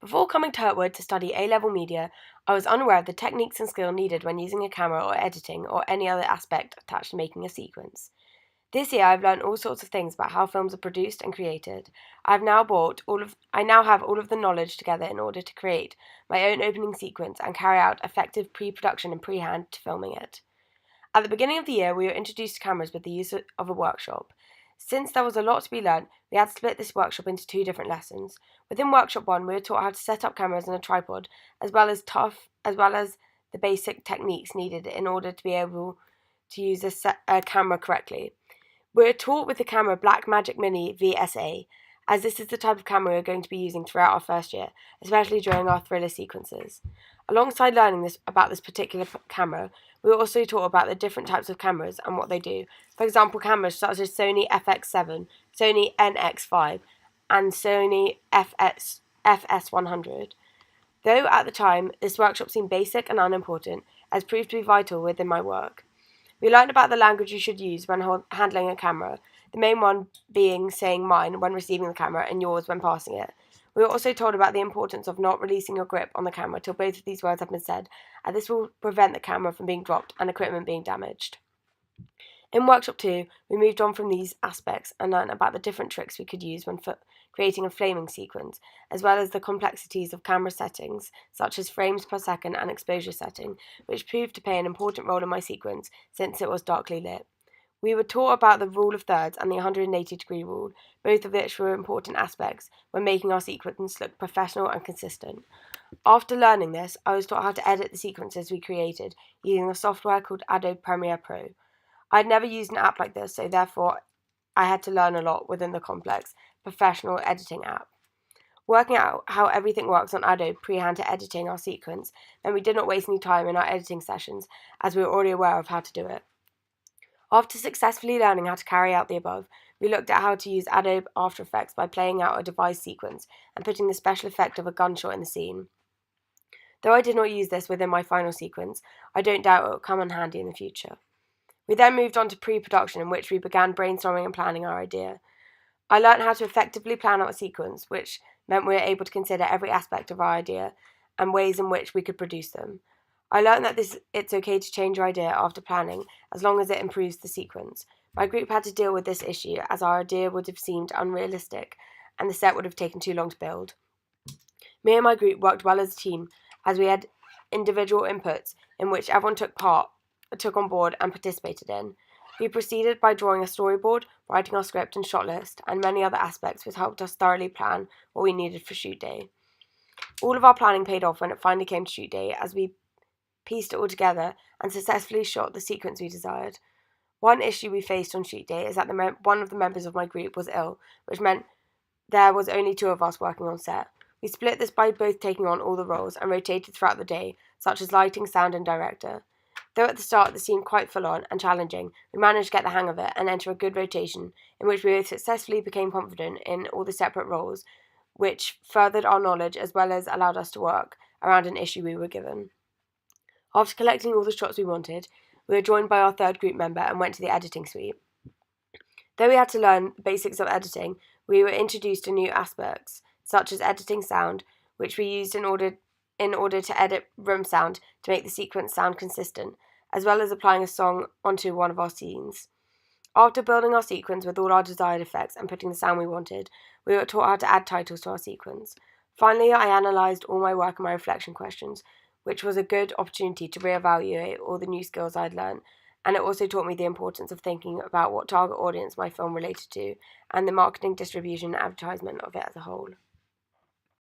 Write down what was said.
Before coming to Hertwood to study A-level media, I was unaware of the techniques and skill needed when using a camera or editing or any other aspect attached to making a sequence. This year I've learned all sorts of things about how films are produced and created. I now have all of the knowledge together in order to create my own opening sequence and carry out effective pre-production and pre-hand to filming it. At the beginning of the year, we were introduced to cameras with the use of a workshop. Since there was a lot to be learnt, we had to split this workshop into two different lessons. Within Workshop 1, we were taught how to set up cameras and a tripod, as well as the basic techniques needed in order to be able to use a camera correctly. We were taught with the camera Blackmagic Mini VSA, as this is the type of camera we're going to be using throughout our first year, especially during our thriller sequences. Alongside learning about this particular camera, we were also taught about the different types of cameras and what they do. For example, cameras such as Sony FX7, Sony NX5, and Sony FS100. Though at the time, this workshop seemed basic and unimportant, has proved to be vital within my work. We learned about the language you should use when handling a camera, the main one being saying mine when receiving the camera and yours when passing it. We were also told about the importance of not releasing your grip on the camera till both of these words have been said, and this will prevent the camera from being dropped and equipment being damaged. In Workshop 2, we moved on from these aspects and learned about the different tricks we could use when creating a flaming sequence, as well as the complexities of camera settings, such as frames per second and exposure setting, which proved to play an important role in my sequence since it was darkly lit. We were taught about the rule of thirds and the 180-degree rule, both of which were important aspects when making our sequence look professional and consistent. After learning this, I was taught how to edit the sequences we created using a software called Adobe Premiere Pro. I had never used an app like this, so therefore I had to learn a lot within the complex, professional editing app. Working out how everything works on Adobe pre-hand to editing our sequence meant we did not waste any time in our editing sessions, as we were already aware of how to do it. After successfully learning how to carry out the above, we looked at how to use Adobe After Effects by playing out a devised sequence and putting the special effect of a gunshot in the scene. Though I did not use this within my final sequence, I don't doubt it will come in handy in the future. We then moved on to pre-production, in which we began brainstorming and planning our idea. I learned how to effectively plan out a sequence, which meant we were able to consider every aspect of our idea and ways in which we could produce them. I learned that it's okay to change your idea after planning, as long as it improves the sequence. My group had to deal with this issue, as our idea would have seemed unrealistic, and the set would have taken too long to build. Me and my group worked well as a team, as we had individual inputs in which everyone took on board and participated in. We proceeded by drawing a storyboard, writing our script and shot list, and many other aspects which helped us thoroughly plan what we needed for shoot day. All of our planning paid off when it finally came to shoot day, as we pieced it all together and successfully shot the sequence we desired. One issue we faced on shoot day is that one of the members of my group was ill, which meant there was only two of us working on set. We split this by both taking on all the roles and rotated throughout the day, such as lighting, sound, and director. Though at the start this seemed quite full-on and challenging, we managed to get the hang of it and enter a good rotation, in which we both successfully became confident in all the separate roles, which furthered our knowledge as well as allowed us to work around an issue we were given. After collecting all the shots we wanted, we were joined by our third group member and went to the editing suite. Though we had to learn the basics of editing, we were introduced to new aspects, such as editing sound, which we used in order to edit room sound to make the sequence sound consistent, as well as applying a song onto one of our scenes. After building our sequence with all our desired effects and putting the sound we wanted, we were taught how to add titles to our sequence. Finally, I analysed all my work and my reflection questions, which was a good opportunity to reevaluate all the new skills I'd learned, and it also taught me the importance of thinking about what target audience my film related to, and the marketing, distribution, and advertisement of it as a whole.